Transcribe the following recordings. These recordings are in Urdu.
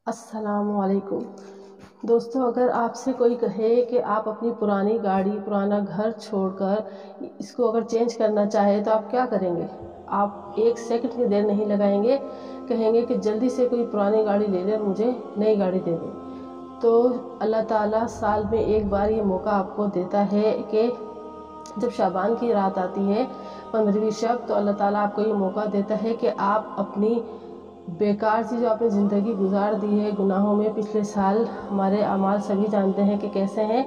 السلام علیکم دوستو، اگر آپ سے کوئی کہے کہ آپ اپنی پرانی گاڑی، پرانا گھر چھوڑ کر اس کو اگر چینج کرنا چاہے تو آپ کیا کریں گے؟ آپ ایک سیکنڈ کی دیر نہیں لگائیں گے، کہیں گے کہ جلدی سے کوئی پرانی گاڑی لے لے اور مجھے نئی گاڑی دے دے۔ تو اللہ تعالیٰ سال میں ایک بار یہ موقع آپ کو دیتا ہے کہ جب شعبان کی رات آتی ہے 15ویں شب، تو اللہ تعالیٰ آپ کو یہ موقع دیتا ہے کہ آپ اپنی بیکار سی جو آپ نے زندگی گزار دی ہے گناہوں میں، پچھلے سال ہمارے اعمال سبھی جانتے ہیں کہ کیسے ہیں،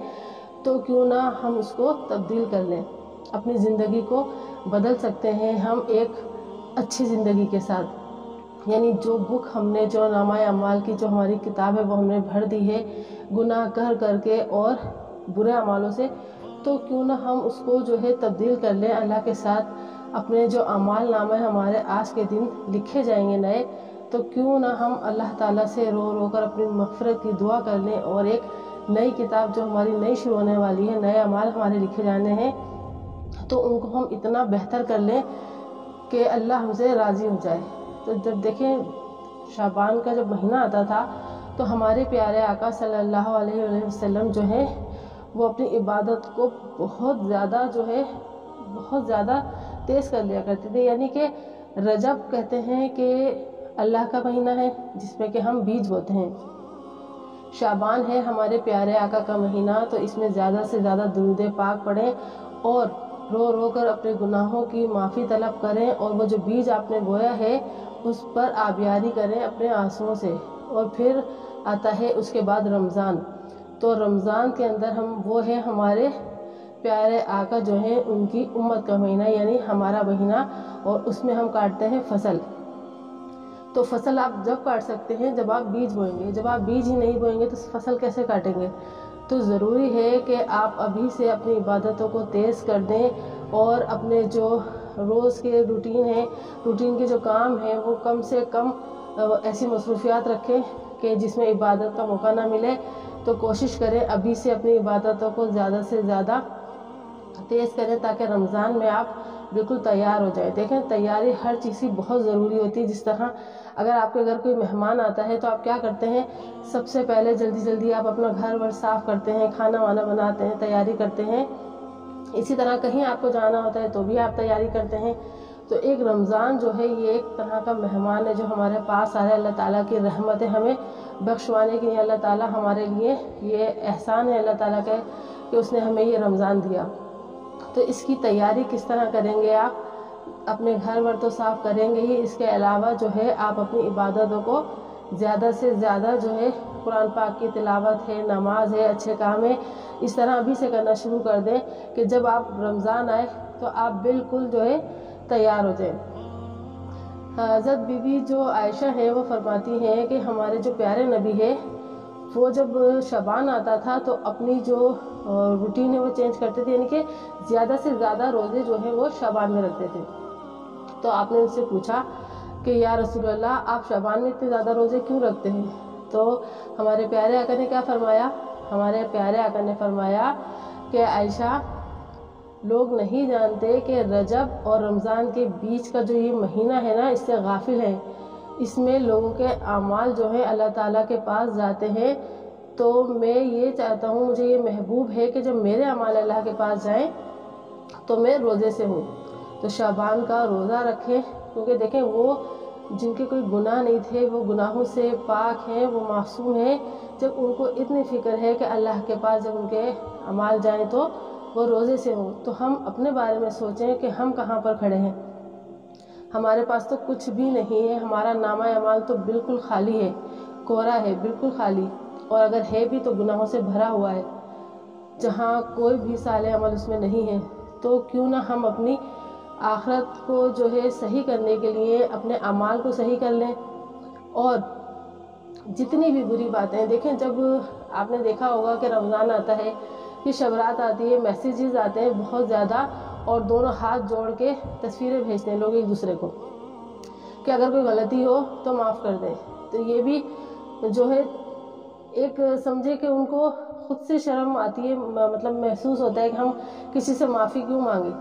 تو کیوں نہ ہم اس کو تبدیل کر لیں، اپنی زندگی کو بدل سکتے ہیں ہم ایک اچھی زندگی کے ساتھ۔ یعنی جو بک ہم نے، جو نامہ اعمال کی جو ہماری کتاب ہے وہ ہم نے بھر دی ہے گناہ کر کے اور برے اعمالوں سے، تو کیوں نہ ہم اس کو جو ہے تبدیل کر لیں اللہ کے ساتھ۔ اپنے جو اعمال نامہ ہمارے آج کے دن لکھے جائیں گے نئے، تو کیوں نہ ہم اللہ تعالیٰ سے رو کر اپنی مغفرت کی دعا کر لیں اور ایک نئی کتاب جو ہماری نئی شروع ہونے والی ہے، نئے اعمال ہمارے لکھے جانے ہیں، تو ان کو ہم اتنا بہتر کر لیں کہ اللہ ہم سے راضی ہو جائے۔ تو جب دیکھیں شعبان کا جب مہینہ آتا تھا تو ہمارے پیارے آقا صلی اللہ علیہ وسلم جو ہے وہ اپنی عبادت کو بہت زیادہ تیز کر لیا کرتے تھے۔ یعنی کہ رجب کہتے ہیں کہ اللہ کا مہینہ ہے جس میں کہ ہم بیج بوتے ہیں، شعبان ہے ہمارے پیارے آقا کا مہینہ، تو اس میں زیادہ سے زیادہ درود پاک پڑھیں اور رو کر اپنے گناہوں کی معافی طلب کریں، اور وہ جو بیج آپ نے بویا ہے اس پر آبیاری کریں اپنے آنسوؤں سے۔ اور پھر آتا ہے اس کے بعد رمضان، تو رمضان کے اندر وہ ہے ہمارے پیارے آقا جو ہیں ان کی امت کا مہینہ، یعنی ہمارا مہینہ، اور اس میں ہم کاٹتے ہیں فصل۔ تو فصل آپ جب کاٹ سکتے ہیں جب آپ بیج بوئیں گے، جب آپ بیج ہی نہیں بوئیں گے تو فصل کیسے کاٹیں گے؟ تو ضروری ہے کہ آپ ابھی سے اپنی عبادتوں کو تیز کر دیں اور اپنے جو روز کے روٹین کے جو کام ہیں وہ کم سے کم ایسی مصروفیات رکھیں کہ جس میں عبادت کا موقع نہ ملے۔ تو کوشش کریں ابھی سے اپنی عبادتوں کو زیادہ سے زیادہ تیز کریں تاکہ رمضان میں آپ بالکل تیار ہو جائیں۔ دیکھیں تیاری ہر چیز کی بہت ضروری ہوتی ہے۔ جس طرح اگر آپ کے گھر کوئی مہمان آتا ہے تو آپ کیا کرتے ہیں؟ سب سے پہلے جلدی آپ اپنا گھر صاف کرتے ہیں، کھانا وانا بناتے ہیں، تیاری کرتے ہیں۔ اسی طرح کہیں آپ کو جانا ہوتا ہے تو بھی آپ تیاری کرتے ہیں۔ تو ایک رمضان جو ہے یہ ایک طرح کا مہمان ہے جو ہمارے پاس آ رہا ہے، اللہ تعالیٰ کی رحمت ہے ہمیں بخشوانے کے لیے۔ اللہ تعالیٰ ہمارے لیے یہ احسان ہے اللہ تعالیٰ کا کہ اس نے ہمیں یہ رمضان دیا۔ تو اس کی تیاری کس طرح کریں گے؟ آپ اپنے گھر تو صاف کریں گے ہی، اس کے علاوہ جو ہے آپ اپنی عبادتوں کو زیادہ سے زیادہ جو ہے قرآن پاک کی تلاوت ہے، نماز ہے، اچھے کام ہے، اس طرح ابھی سے کرنا شروع کر دیں کہ جب آپ رمضان آئے تو آپ بالکل جو ہے تیار ہو جائیں۔ حضرت بی بی جو عائشہ ہیں وہ فرماتی ہیں کہ ہمارے جو پیارے نبی ہے وہ جب شعبان آتا تھا تو اپنی جو روٹین ہے وہ چینج کرتے تھے، یعنی کہ زیادہ سے زیادہ روزے جو ہیں وہ شعبان میں رکھتے تھے۔ تو آپ نے ان سے پوچھا کہ یا رسول اللہ آپ شعبان میں اتنے زیادہ روزے کیوں رکھتے ہیں؟ تو ہمارے پیارے آقا نے کیا فرمایا؟ ہمارے پیارے آقا نے فرمایا کہ عائشہ، لوگ نہیں جانتے کہ رجب اور رمضان کے بیچ کا جو یہ مہینہ ہے نا، اس سے غافل ہیں۔ اس میں لوگوں کے اعمال جو ہیں اللہ تعالیٰ کے پاس جاتے ہیں، تو میں یہ چاہتا ہوں، مجھے یہ محبوب ہے کہ جب میرے اعمال اللہ کے پاس جائیں تو میں روزے سے ہوں۔ تو شعبان کا روزہ رکھیں، کیونکہ دیکھیں وہ جن کے کوئی گناہ نہیں تھے وہ گناہوں سے پاک ہیں، وہ معصوم ہیں، جب ان کو اتنی فکر ہے کہ اللہ کے پاس جب ان کے اعمال جائیں تو وہ روزے سے ہوں۔ تو ہم اپنے بارے میں سوچیں کہ ہم کہاں پر کھڑے ہیں۔ ہمارے پاس تو کچھ بھی نہیں ہے، ہمارا نامہ اعمال تو بالکل خالی ہے، کوڑا ہے، بالکل خالی، اور اگر ہے بھی تو گناہوں سے بھرا ہوا ہے، جہاں کوئی بھی صالح عمل اس میں نہیں ہے۔ تو کیوں نہ ہم اپنی آخرت کو جو ہے صحیح کرنے کے لیے اپنے اعمال کو صحیح کر لیں، اور جتنی بھی بری باتیں، دیکھیں جب آپ نے دیکھا ہوگا کہ رمضان آتا ہے، کہ شب رات آتی ہے، میسیجز آتے ہیں بہت زیادہ، اور دونوں ہاتھ جوڑ کے تصویریں بھیجتے ہیں لوگ ایک دوسرے کو کہ اگر کوئی غلطی ہو تو معاف کر دیں۔ تو یہ بھی جو ہے ایک سمجھے کہ ان کو خود سے شرم آتی ہے، مطلب محسوس ہوتا ہے کہ ہم کسی سے معافی کیوں مانگیں،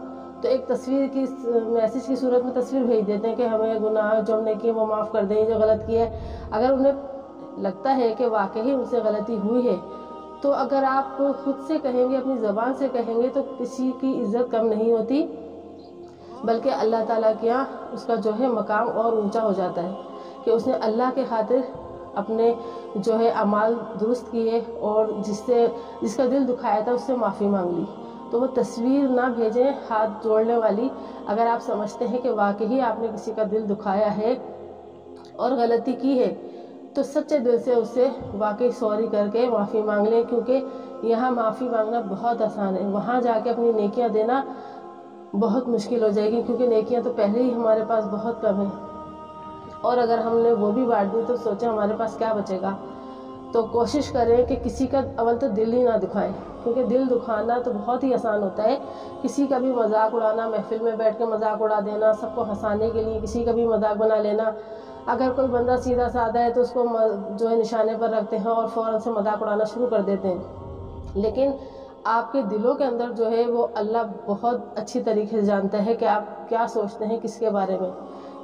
تو ایک تصویر کی میسیج کی صورت میں تصویر بھیج دیتے ہیں کہ ہمیں گناہ جو ہم نے کیے وہ معاف کر دیں، جو غلط کیا ہے۔ اگر انہیں لگتا ہے کہ واقعی ان سے غلطی ہوئی ہے، تو اگر آپ خود سے کہیں گے، اپنی زبان سے کہیں گے، تو کسی کی عزت کم نہیں ہوتی، بلکہ اللہ تعالیٰ کے یہاں اس کا جو ہے مقام اور اونچا ہو جاتا ہے کہ اس نے اللہ کے خاطر اپنے جو ہے اعمال درست کیے، اور جس کا دل دکھایا تھا اس سے معافی مانگ لی۔ تو وہ تصویر نہ بھیجیں ہاتھ جوڑنے والی۔ اگر آپ سمجھتے ہیں کہ واقعی آپ نے کسی کا دل دکھایا ہے اور غلطی کی ہے، تو سچے دل سے اس سے واقعی سوری کر کے معافی مانگ لیں، کیونکہ یہاں معافی مانگنا بہت آسان ہے، وہاں جا کے اپنی نیکیاں دینا بہت مشکل ہو جائے گی، کیونکہ نیکیاں تو پہلے ہی ہمارے پاس بہت کم ہیں، اور اگر ہم نے وہ بھی بانٹ دی تو سوچیں ہمارے پاس کیا بچے گا۔ تو کوشش کریں کہ کسی کا اول تو دل ہی نہ دکھائیں، کیونکہ دل دکھانا تو بہت ہی آسان ہوتا ہے۔ کسی کا بھی مذاق اڑانا، محفل میں بیٹھ کے مذاق اڑا دینا، سب کو ہنسانے کے لیے کسی کا بھی مذاق بنا لینا۔ اگر کوئی بندہ سیدھا سادہ ہے تو اس کو جو ہے نشانے پر رکھتے ہیں اور فوراً سے مذاق اڑانا شروع کر دیتے ہیں، لیکن آپ کے دلوں کے اندر جو ہے وہ اللہ بہت اچھی طریقے سے جانتا ہے کہ آپ کیا سوچتے ہیں کس کے بارے میں،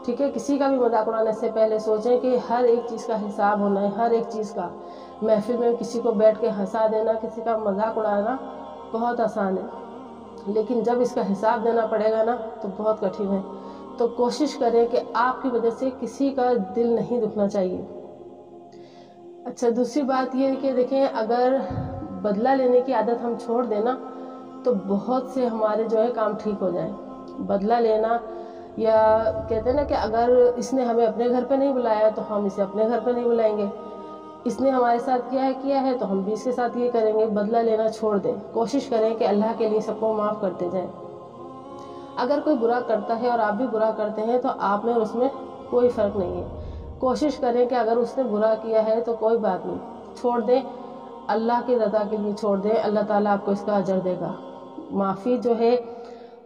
ٹھیک ہے۔ کسی کا بھی مذاق اڑانے سے پہلے سوچیں کہ ہر ایک چیز کا حساب ہونا ہے، ہر ایک چیز کا۔ محفل میں کسی کو بیٹھ کے ہنسا دینا، کسی کا مذاق اڑانا بہت آسان ہے، لیکن جب اس کا حساب دینا پڑے گا نا تو بہت کٹھن ہے۔ تو کوشش کریں کہ آپ کی وجہ سے کسی کا دل نہیں دکھنا چاہیے۔ اچھا، دوسری بات یہ ہے کہ دیکھیں، اگر بدلہ لینے کی عادت ہم چھوڑ دیں نا تو بہت سے ہمارے جو ہے کام ٹھیک ہو جائیں۔ بدلہ لینا، یا کہتے ہیں نا کہ اگر اس نے ہمیں اپنے گھر پہ نہیں بلایا تو ہم اسے اپنے گھر پہ نہیں بلائیں گے، اس نے ہمارے ساتھ کیا ہے تو ہم بھی اس کے ساتھ یہ کریں گے۔ بدلہ لینا چھوڑ دیں، کوشش کریں کہ اللہ کے لیے سب کو معاف کرتے جائیں۔ اگر کوئی برا کرتا ہے اور آپ بھی برا کرتے ہیں تو آپ میں اور اس میں کوئی فرق نہیں ہے۔ کوشش کریں کہ اگر اس نے برا کیا ہے تو کوئی بات نہیں، چھوڑ دیں، اللہ کی رضا کے لیے چھوڑ دیں، اللہ تعالیٰ آپ کو اس کا اجر دے گا۔ معافی جو ہے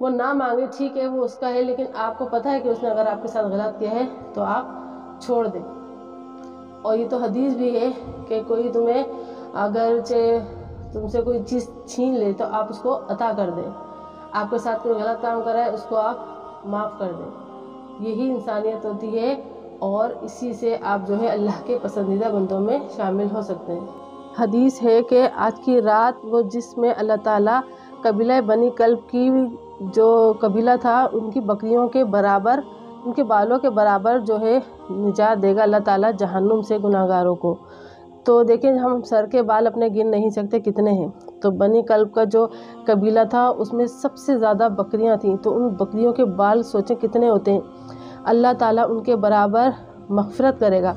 وہ نہ مانگے، ٹھیک ہے، وہ اس کا ہے، لیکن آپ کو پتہ ہے کہ اس نے اگر آپ کے ساتھ غلط کیا ہے تو آپ چھوڑ دیں۔ اور یہ تو حدیث بھی ہے کہ کوئی تمہیں اگرچہ تم سے کوئی چیز چھین لے تو آپ اس کو عطا کر دیں، آپ کے ساتھ کوئی غلط کام کرا ہے اس کو آپ معاف کر دیں۔ یہی انسانیت ہوتی ہے، اور اسی سے آپ جو ہے اللہ کے پسندیدہ بندوں میں شامل ہو سکتے ہیں۔ حدیث ہے کہ آج کی رات وہ جس میں اللہ تعالیٰ قبیلہ بنی کلب کی جو قبیلہ تھا ان کی بکریوں کے برابر، ان کے بالوں کے برابر جو ہے نجات دے گا اللہ تعالیٰ جہنم سے گناہگاروں کو۔ تو دیکھیں، ہم سر کے بال اپنے گن نہیں سکتے کتنے ہیں، تو بنی کلب کا جو قبیلہ تھا اس میں سب سے زیادہ بکریاں تھیں، تو ان بکریوں کے بال سوچیں کتنے ہوتے ہیں۔ اللہ تعالیٰ ان کے برابر مغفرت کرے گا،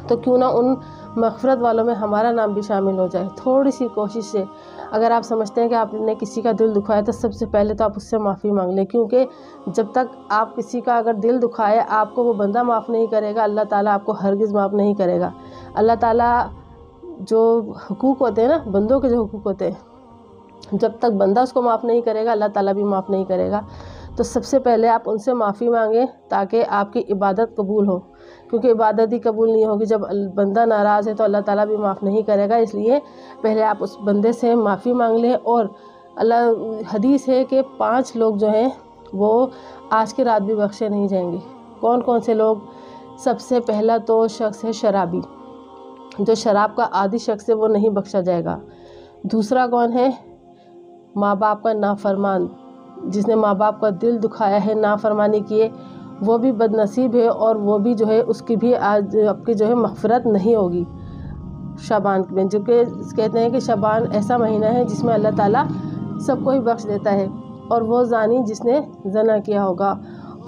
تو کیوں نہ ان مغفرت والوں میں ہمارا نام بھی شامل ہو جائے۔ تھوڑی سی کوشش سے، اگر آپ سمجھتے ہیں کہ آپ نے کسی کا دل دکھایا تو سب سے پہلے تو آپ اس سے معافی مانگ لیں، کیونکہ جب تک آپ کسی کا اگر دل دکھائے آپ کو وہ بندہ معاف نہیں کرے گا، اللہ تعالیٰ آپ کو ہرگز معاف نہیں کرے گا۔ اللہ تعالیٰ جو حقوق ہوتے ہیں نا، بندوں کے جو حقوق ہوتے ہیں، جب تک بندہ اس کو معاف نہیں کرے گا اللہ تعالیٰ بھی معاف نہیں کرے گا۔ تو سب سے پہلے آپ ان سے معافی مانگیں تاکہ آپ کی عبادت قبول ہو، کیونکہ عبادت ہی قبول نہیں ہوگی جب بندہ ناراض ہے تو اللہ تعالیٰ بھی معاف نہیں کرے گا۔ اس لیے پہلے آپ اس بندے سے معافی مانگ لیں۔ اور حدیث ہے کہ 5 لوگ جو ہیں وہ آج کی رات بھی بخشے نہیں جائیں گے۔ کون کون سے لوگ؟ سب سے پہلا تو شخص ہے شرابی، جو شراب کا عادی شخص ہے وہ نہیں بخشا جائے گا۔ دوسرا کون ہے؟ ماں باپ کا نافرمان، جس نے ماں باپ کا دل دکھایا ہے، نافرمانی کیے، وہ بھی بد نصیب ہے، اور وہ بھی جو ہے اس کی بھی آج آپ کی جو ہے مغفرت نہیں ہوگی شعبان میں، جو کہ کہتے ہیں کہ شعبان ایسا مہینہ ہے جس میں اللہ تعالیٰ سب کو ہی بخش دیتا ہے۔ اور وہ زانی جس نے زنا کیا ہوگا۔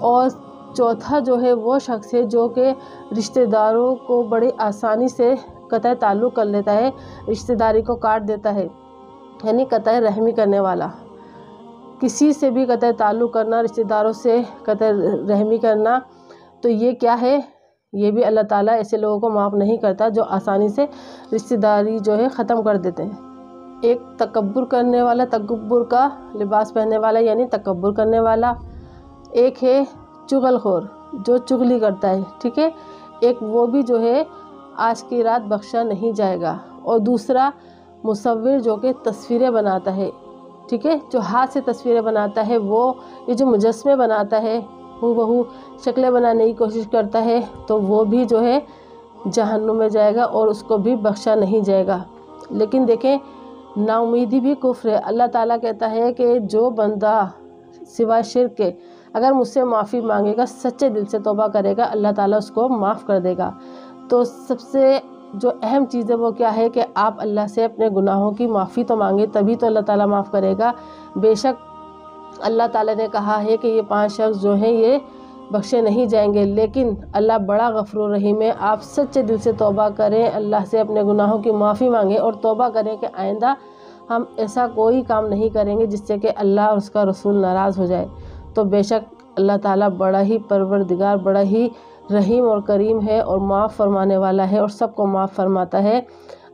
اور چوتھا جو ہے وہ شخص ہے جو کہ رشتہ داروں کو بڑی آسانی سے قطع تعلق کر لیتا ہے، رشتہ داری کو کاٹ دیتا ہے، یعنی قطع رحمی کرنے والا۔ کسی سے بھی قطع تعلق کرنا، رشتہ داروں سے قطع رحمی کرنا، تو یہ کیا ہے؟ یہ بھی اللہ تعالیٰ ایسے لوگوں کو معاف نہیں کرتا جو آسانی سے رشتہ داری جو ہے ختم کر دیتے ہیں۔ ایک تکبر کرنے والا، تکبر کا لباس پہننے والا یعنی تکبر کرنے والا۔ ایک ہے چغل خور، جو چغلی کرتا ہے، ٹھیک ہے، ایک وہ بھی جو ہے آج کی رات بخشا نہیں جائے گا۔ اور دوسرا مصور، جو کہ تصویریں بناتا ہے، ٹھیک ہے، جو ہاتھ سے تصویریں بناتا ہے، وہ یہ جو مجسمے بناتا ہے، ہو بہو شکلیں بنانے کی کوشش کرتا ہے، تو وہ بھی جو ہے جہنم میں جائے گا اور اس کو بھی بخشا نہیں جائے گا۔ لیکن دیکھیں نا امیدی بھی کفر ہے۔ اللہ تعالیٰ کہتا ہے کہ جو بندہ سوائے شرک کے اگر مجھ سے معافی مانگے گا، سچے دل سے توبہ کرے گا، اللہ تعالیٰ اس کو معاف کر دے گا۔ تو سب سے جو اہم چیز ہے وہ کیا ہے کہ آپ اللہ سے اپنے گناہوں کی معافی تو مانگے، تبھی تو اللہ تعالیٰ معاف کرے گا۔ بے شک اللہ تعالیٰ نے کہا ہے کہ یہ 5 شخص جو ہیں یہ بخشے نہیں جائیں گے، لیکن اللہ بڑا غفور الرحیم ہے۔ آپ سچے دل سے توبہ کریں، اللہ سے اپنے گناہوں کی معافی مانگیں اور توبہ کریں کہ آئندہ ہم ایسا کوئی کام نہیں کریں گے جس سے کہ اللہ اور اس کا رسول ناراض ہو جائے۔ تو بے شک اللہ تعالیٰ بڑا ہی پروردگار، بڑا ہی رحیم اور کریم ہے اور معاف فرمانے والا ہے اور سب کو معاف فرماتا ہے۔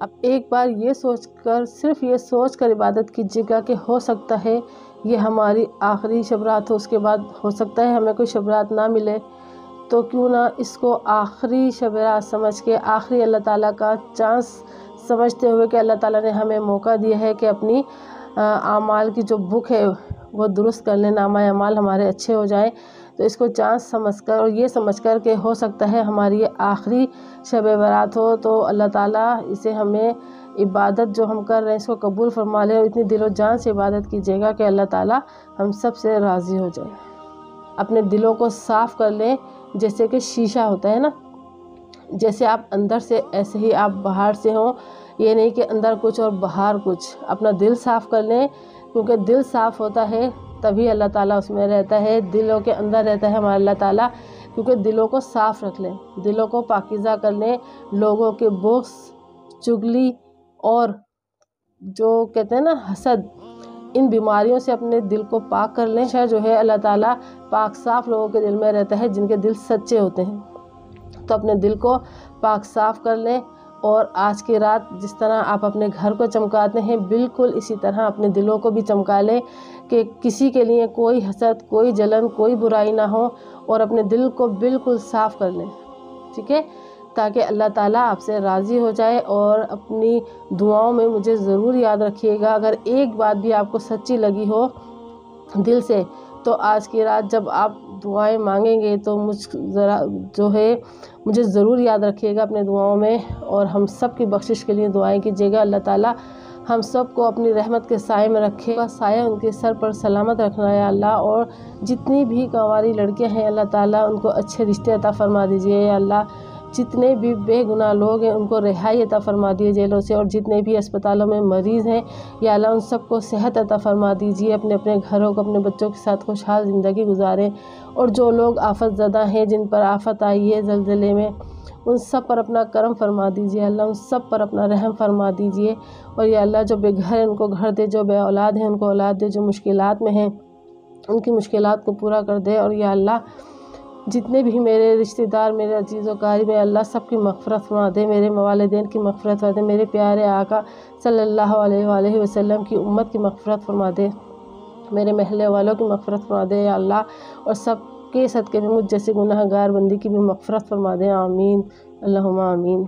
اب ایک بار یہ سوچ کر، صرف یہ سوچ کر عبادت کیجیے گا کہ ہو سکتا ہے یہ ہماری آخری شب رات ہو، اس کے بعد ہو سکتا ہے ہمیں کوئی شب رات نہ ملے، تو کیوں نہ اس کو آخری شب رات سمجھ کے، آخری اللہ تعالیٰ کا چانس سمجھتے ہوئے کہ اللہ تعالیٰ نے ہمیں موقع دیا ہے کہ اپنی اعمال کی جو بک ہے وہ درست کر لیں، نامہ اعمال ہمارے اچھے ہو جائیں، تو اس کو چانس سمجھ کر اور یہ سمجھ کر کہ ہو سکتا ہے ہماری یہ آخری شب برات ہو، تو اللہ تعالیٰ اسے ہمیں عبادت جو ہم کر رہے ہیں اس کو قبول فرما لے، اور اتنی دل و جان سے عبادت کیجیے گا کہ اللہ تعالیٰ ہم سب سے راضی ہو جائے۔ اپنے دلوں کو صاف کر لیں، جیسے کہ شیشہ ہوتا ہے نا، جیسے آپ اندر سے ایسے ہی آپ باہر سے ہوں، یہ نہیں کہ اندر کچھ اور باہر کچھ۔ اپنا دل صاف کر لیں، کیونکہ دل صاف ہوتا ہے تبھی اللہ تعالیٰ اس میں رہتا ہے، دلوں کے اندر رہتا ہے ہمارا اللہ تعالیٰ، کیونکہ دلوں کو صاف رکھ لیں، دلوں کو پاکیزہ کر لیں، لوگوں کے بغض، چغلی اور جو کہتے ہیں نا حسد، ان بیماریوں سے اپنے دل کو پاک کر لیں۔ شاید جو ہے اللہ تعالیٰ پاک صاف لوگوں کے دل میں رہتا ہے جن کے دل سچے ہوتے ہیں، تو اپنے دل کو پاک صاف کر لیں، اور آج کی رات جس طرح آپ اپنے گھر کو چمکاتے ہیں بالکل اسی طرح اپنے دلوں کو بھی چمکا لیں کہ کسی کے لیے کوئی حسد، کوئی جلن، کوئی برائی نہ ہو، اور اپنے دل کو بالکل صاف کر لیں، ٹھیک ہے، تاکہ اللہ تعالیٰ آپ سے راضی ہو جائے۔ اور اپنی دعاؤں میں مجھے ضرور یاد رکھیے گا، اگر ایک بات بھی آپ کو سچی لگی ہو دل سے، تو آج کی رات جب آپ دعائیں مانگیں گے تو مجھے ضرور یاد رکھیے گا اپنے دعاؤں میں، اور ہم سب کی بخشش کے لیے دعائیں کیجیے گا۔ اللہ تعالیٰ ہم سب کو اپنی رحمت کے سائے میں رکھے گا، سایہ ان کے سر پر سلامت رکھنا ہے اللہ، اور جتنی بھی کنواری لڑکیاں ہیں اللہ تعالیٰ ان کو اچھے رشتے عطا فرما دیجیے یا اللہ، جتنے بھی بے گناہ لوگ ہیں ان کو رہائی عطا فرما دیجیے جیلوں سے، اور جتنے بھی اسپتالوں میں مریض ہیں یا اللہ ان سب کو صحت عطا فرما دیجیے، اپنے اپنے گھروں کو اپنے بچوں کے ساتھ خوشحال زندگی گزاریں، اور جو لوگ آفت زدہ ہیں جن پر آفت آئی ہے زلزلے میں، ان سب پر اپنا کرم فرما دیجیے اللہ، ان سب پر اپنا رحم فرما دیجیے، اور یا اللہ جو بے گھر ہیں ان کو گھر دے، جو بے اولاد ہیں ان کو اولاد دے، جو مشکلات میں ہیں ان کی مشکلات کو پورا کر دے، اور یا اللہ جتنے بھی میرے رشتہ دار، میرے عزیز و قریب ہیں اللہ سب کی مغفرت فرما دے، میرے والدین کی مغفرت فرما دے، میرے پیارے آقا صلی اللہ علیہ وآلہ وسلم کی امت کی مغفرت فرما دے، میرے محلے والوں کی مغفرت فرما دے یا اللہ، اور سب کے صدقے میں مجھ جیسے گناہ گار بندی کی بھی مغفرت فرما دے، آمین اللہم آمین۔